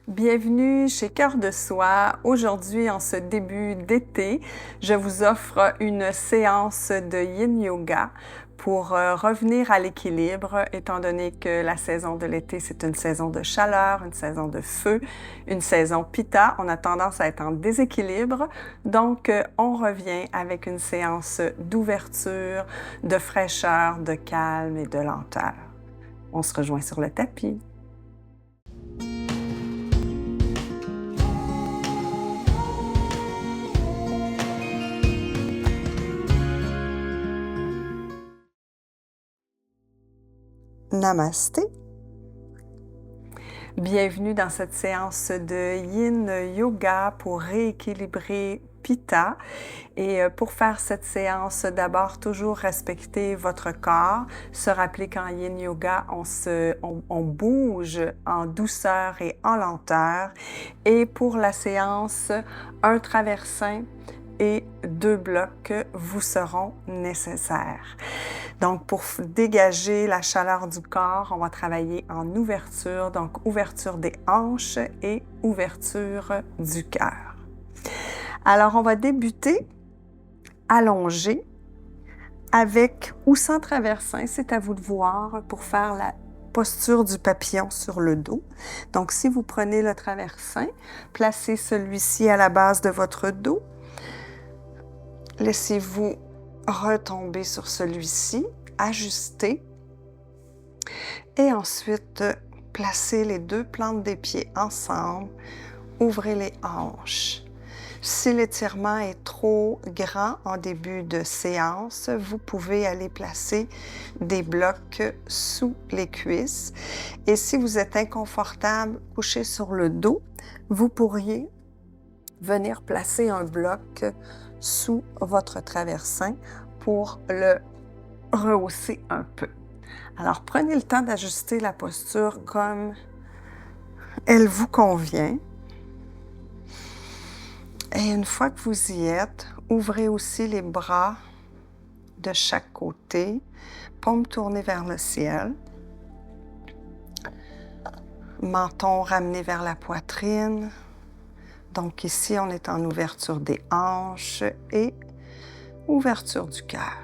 Bienvenue chez Cœur de Soi. Aujourd'hui, en ce début d'été, je vous offre une séance de Yin Yoga pour revenir à l'équilibre, étant donné que la saison de l'été, c'est une saison de chaleur, une saison de feu, une saison Pitta. On a tendance à être en déséquilibre. Donc, on revient avec une séance d'ouverture, de fraîcheur, de calme et de lenteur. On se rejoint sur le tapis. Namasté. Bienvenue dans cette séance de Yin Yoga pour rééquilibrer Pitta. Et pour faire cette séance, d'abord, toujours respecter votre corps. Se rappeler qu'en Yin Yoga, on bouge en douceur et en lenteur. Et pour la séance, un traversin et 2 blocs vous seront nécessaires. Donc, pour dégager la chaleur du corps, on va travailler en ouverture, donc ouverture des hanches et ouverture du cœur. Alors, on va débuter allongé avec ou sans traversin, c'est à vous de voir pour faire la posture du papillon sur le dos. Donc, si vous prenez le traversin, placez celui-ci à la base de votre dos. Laissez-vous retomber sur celui-ci, ajuster et ensuite placez les 2 plantes des pieds ensemble, ouvrez les hanches. Si l'étirement est trop grand en début de séance, vous pouvez aller placer des blocs sous les cuisses. Et si vous êtes inconfortable, couché sur le dos, vous pourriez venir placer un bloc sous votre traversin pour le rehausser un peu. Alors, prenez le temps d'ajuster la posture comme elle vous convient. Et une fois que vous y êtes, ouvrez aussi les bras de chaque côté, paume tournée vers le ciel, menton ramené vers la poitrine. Donc ici, on est en ouverture des hanches et ouverture du cœur.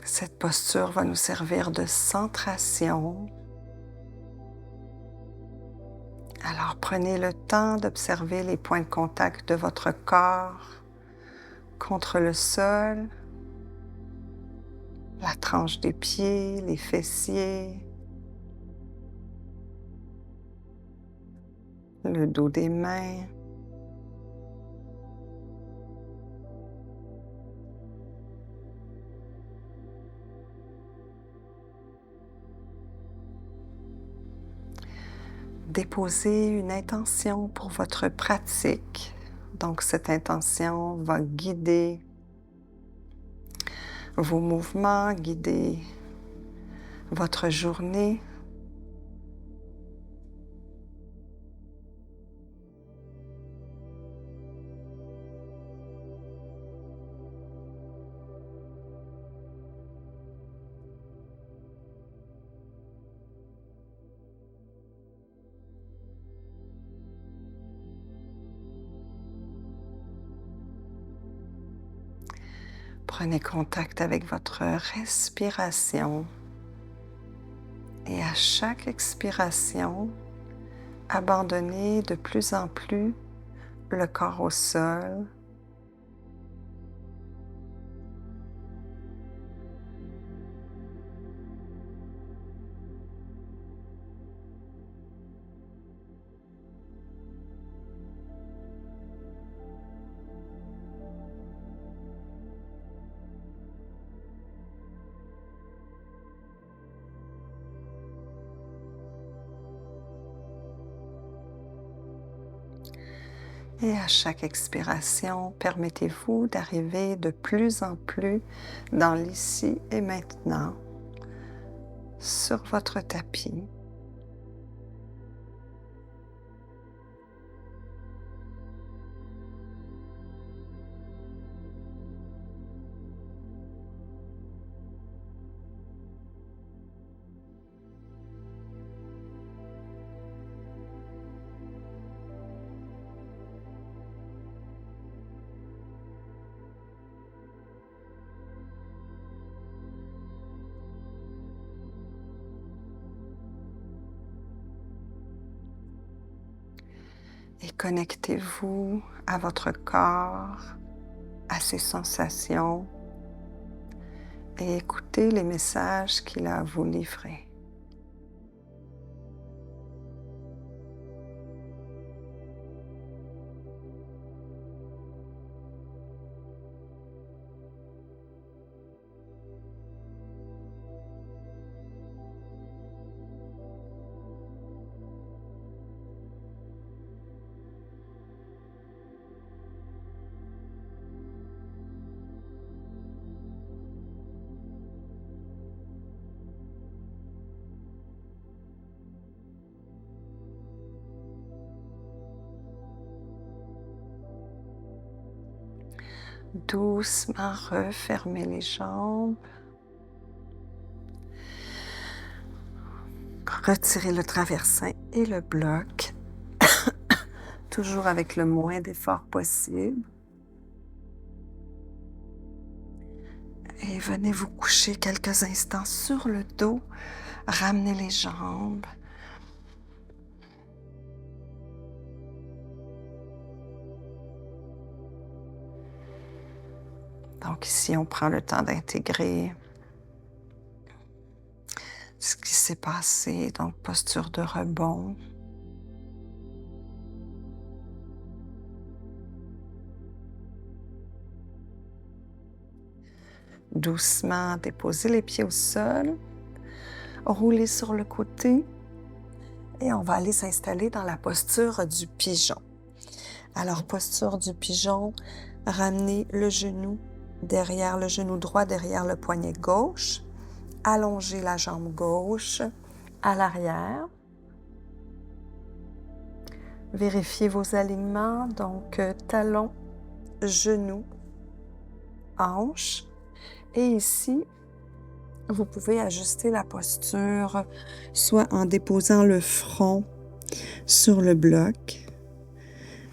Cette posture va nous servir de centration. Alors prenez le temps d'observer les points de contact de votre corps contre le sol, la tranche des pieds, les fessiers, le dos des mains. Déposez une intention pour votre pratique. Donc cette intention va guider vos mouvements, guider votre journée. Prenez contact avec votre respiration et à chaque expiration, abandonnez de plus en plus le corps au sol. Et à chaque expiration, permettez-vous d'arriver de plus en plus dans l'ici et maintenant, sur votre tapis. et connectez-vous à votre corps, à ses sensations et écoutez les messages qu'il a à vous livrer. Doucement refermez les jambes. Retirez le traversin et le bloc, toujours avec le moins d'effort possible. Et venez vous coucher quelques instants sur le dos. Ramenez les jambes. Donc ici, on prend le temps d'intégrer ce qui s'est passé, donc posture de rebond. Doucement, déposez les pieds au sol, roulez sur le côté et on va aller s'installer dans la posture du pigeon. Alors, posture du pigeon, ramenez le genou derrière le genou droit, derrière le poignet gauche. Allongez la jambe gauche à l'arrière. Vérifiez vos alignements, donc talon, genou, hanche. Et ici, vous pouvez ajuster la posture, soit en déposant le front sur le bloc.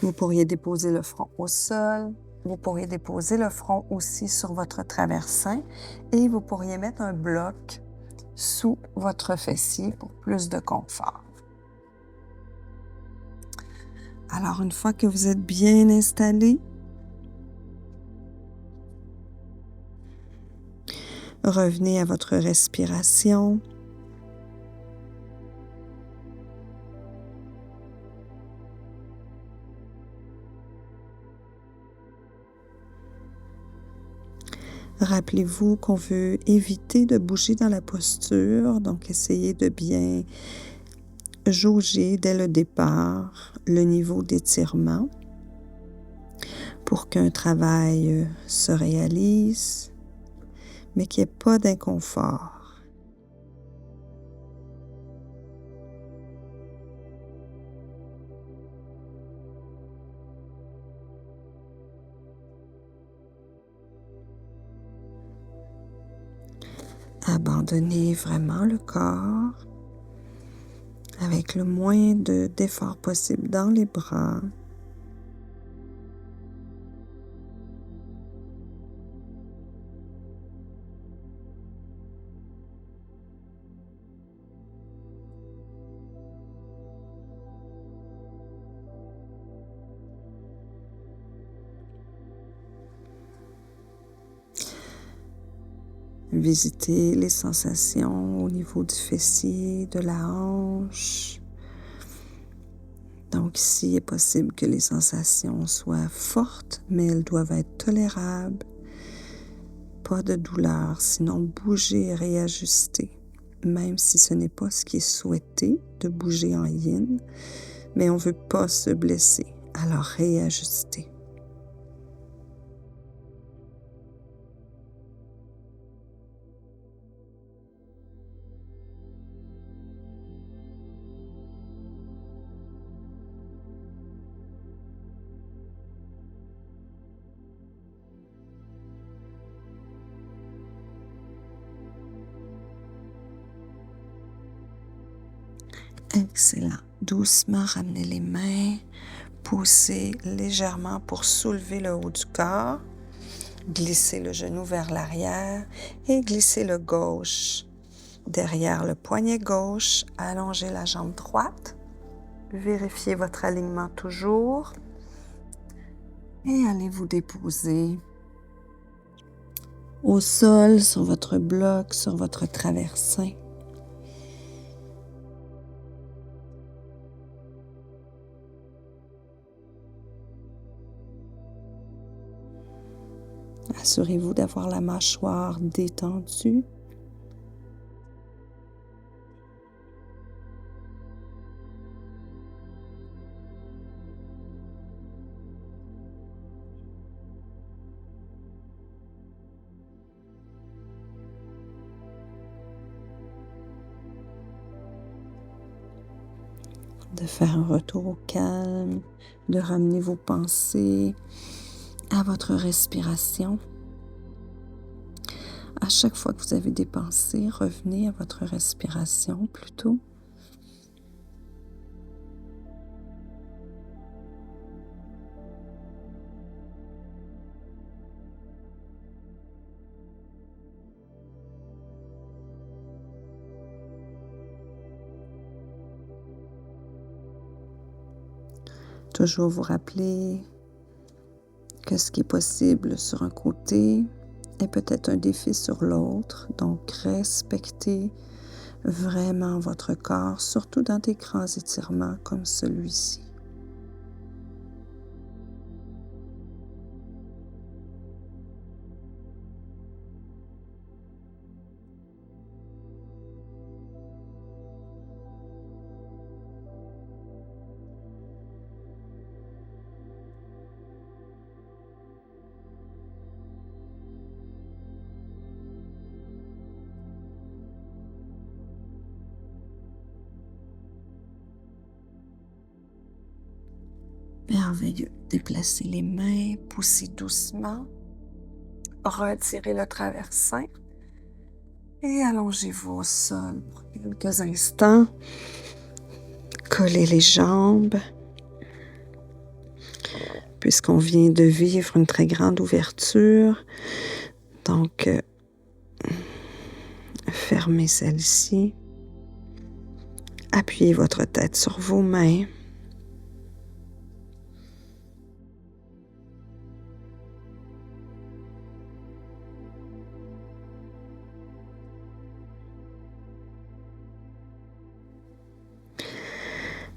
Vous pourriez déposer le front au sol. Vous pourriez déposer le front aussi sur votre traversin et vous pourriez mettre un bloc sous votre fessier pour plus de confort. Alors, une fois que vous êtes bien installé, revenez à votre respiration. Rappelez-vous qu'on veut éviter de bouger dans la posture, donc essayez de bien jauger dès le départ le niveau d'étirement pour qu'un travail se réalise, mais qu'il n'y ait pas d'inconfort. Abandonnez vraiment le corps avec le moins d'effort possible dans les bras. Visitez les sensations au niveau du fessier, de la hanche. Donc ici, il est possible que les sensations soient fortes, mais elles doivent être tolérables. Pas de douleur, sinon bougez et réajustez. Même si ce n'est pas ce qui est souhaité de bouger en yin, mais on ne veut pas se blesser, alors réajustez. Excellent. Doucement, ramenez les mains, poussez légèrement pour soulever le haut du corps. Glissez le genou vers l'arrière et glissez le gauche derrière le poignet gauche. Allongez la jambe droite. Vérifiez votre alignement toujours. Et allez vous déposer au sol, sur votre bloc, sur votre traversin. Assurez-vous d'avoir la mâchoire détendue. De faire un retour au calme, de ramener vos pensées à votre respiration. À chaque fois que vous avez des pensées, revenez à votre respiration plutôt. Toujours vous rappeler que ce qui est possible sur un côté est peut-être un défi sur l'autre. Donc, respectez vraiment votre corps, surtout dans des grands étirements comme celui-ci. Merveilleux. Déplacez les mains, poussez doucement. Retirez le traversin et allongez-vous au sol pour quelques instants. Collez les jambes. Puisqu'on vient de vivre une très grande ouverture, donc fermez celle-ci. Appuyez votre tête sur vos mains.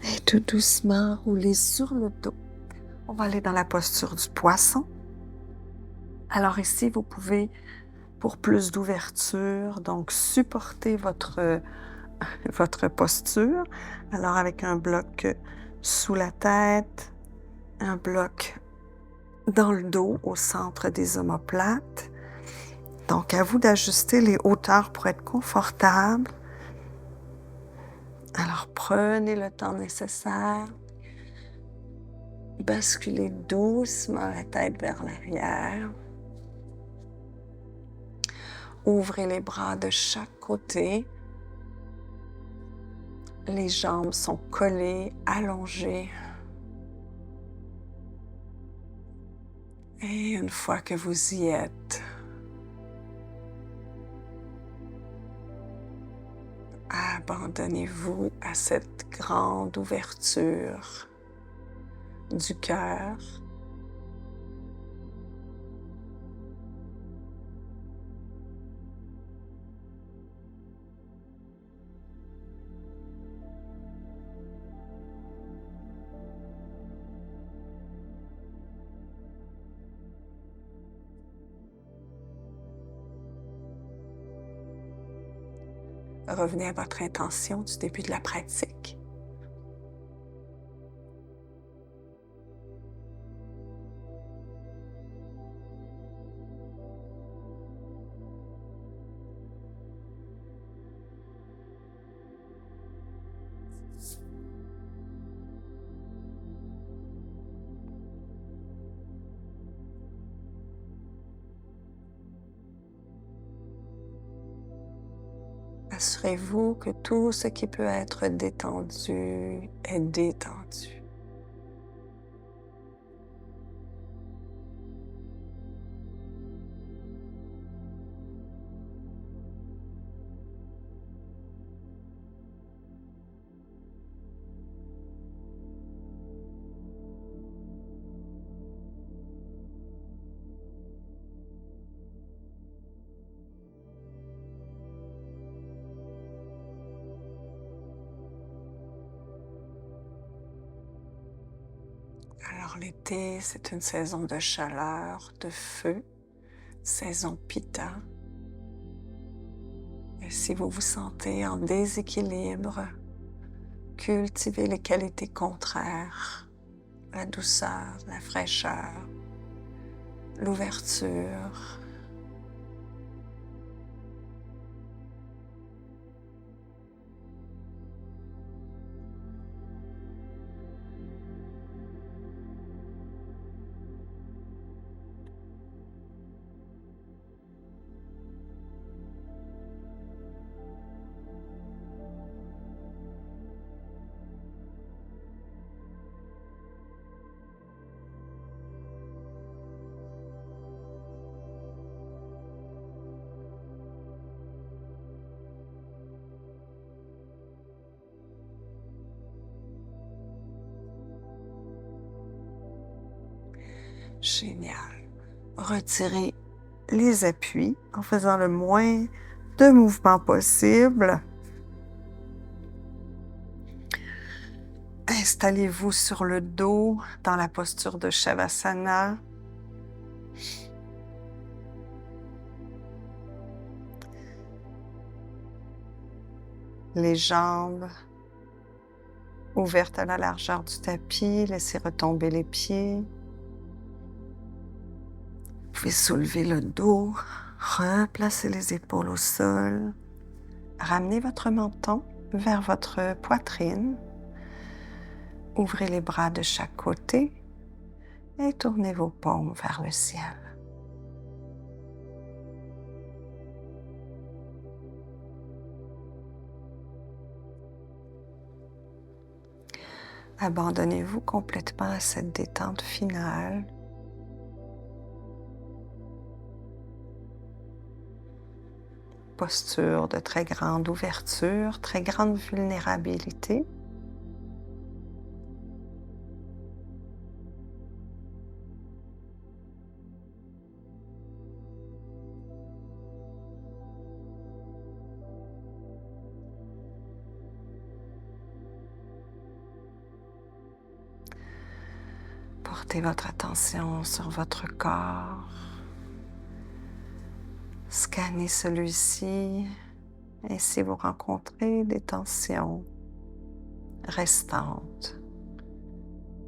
Et tout doucement, roulez sur le dos. On va aller dans la posture du poisson. Alors ici, vous pouvez, pour plus d'ouverture, donc supporter votre posture. Alors avec un bloc sous la tête, un bloc dans le dos, au centre des omoplates. Donc, à vous d'ajuster les hauteurs pour être confortable. Alors, prenez le temps nécessaire. Basculez doucement la tête vers l'arrière. Ouvrez les bras de chaque côté. Les jambes sont collées, allongées. Et une fois que vous y êtes, abandonnez-vous à cette grande ouverture du cœur. Revenez à votre intention du début de la pratique. Assurez-vous que tout ce qui peut être détendu est détendu. Alors l'été, c'est une saison de chaleur, de feu, saison Pitta. Et si vous vous sentez en déséquilibre, cultivez les qualités contraires, la douceur, la fraîcheur, l'ouverture. Génial. Retirez les appuis en faisant le moins de mouvements possible. Installez-vous sur le dos dans la posture de Shavasana. Les jambes ouvertes à la largeur du tapis, laissez retomber les pieds. Vous pouvez soulever le dos, replacer les épaules au sol, ramenez votre menton vers votre poitrine, ouvrez les bras de chaque côté et tournez vos paumes vers le ciel. Abandonnez-vous complètement à cette détente finale. Posture de très grande ouverture, très grande vulnérabilité. Portez votre attention sur votre corps. Scannez celui-ci et si vous rencontrez des tensions restantes,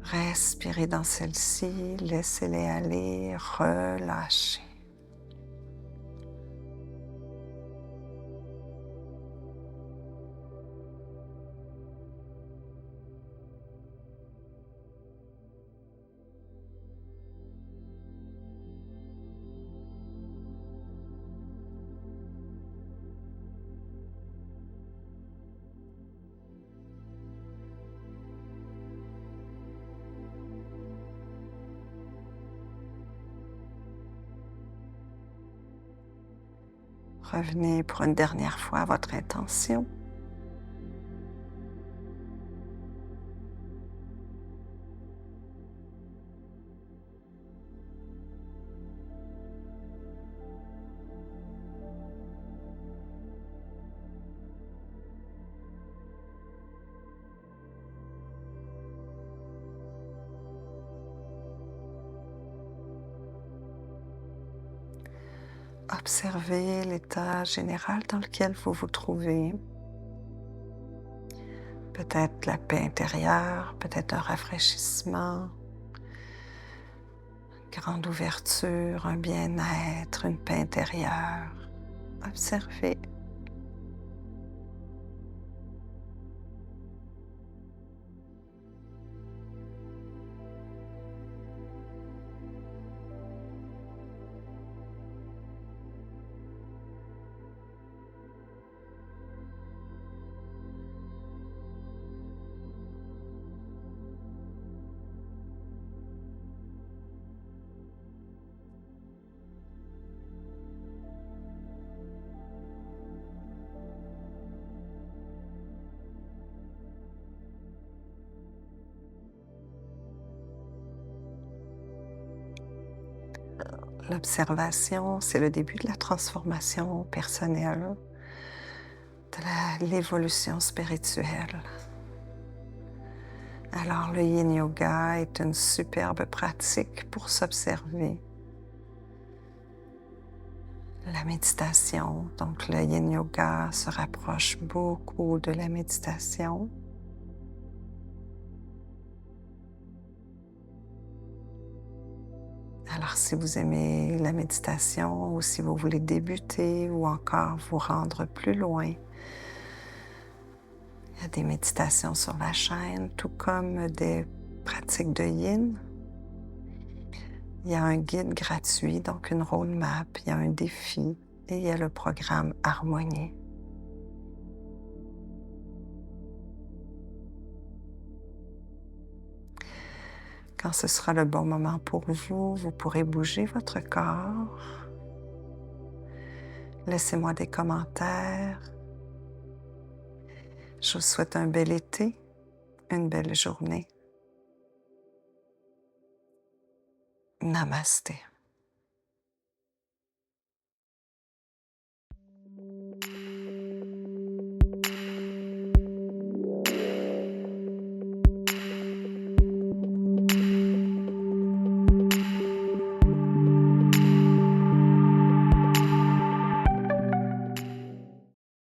respirez dans celles-ci, laissez-les aller, relâchez. Revenez pour une dernière fois à votre intention. Observez l'état général dans lequel vous vous trouvez. Peut-être la paix intérieure, peut-être un rafraîchissement, une grande ouverture, un bien-être, une paix intérieure. Observez. L'observation, c'est le début de la transformation personnelle, de l'évolution spirituelle. Alors le Yin Yoga est une superbe pratique pour s'observer. La méditation, donc le Yin Yoga se rapproche beaucoup de la méditation. Alors si vous aimez la méditation ou si vous voulez débuter ou encore vous rendre plus loin, il y a des méditations sur la chaîne, tout comme des pratiques de Yin. Il y a un guide gratuit, donc une roadmap, il y a un défi et il y a le programme Harmonie. Quand ce sera le bon moment pour vous, vous pourrez bouger votre corps. Laissez-moi des commentaires. Je vous souhaite un bel été, une belle journée. Namasté.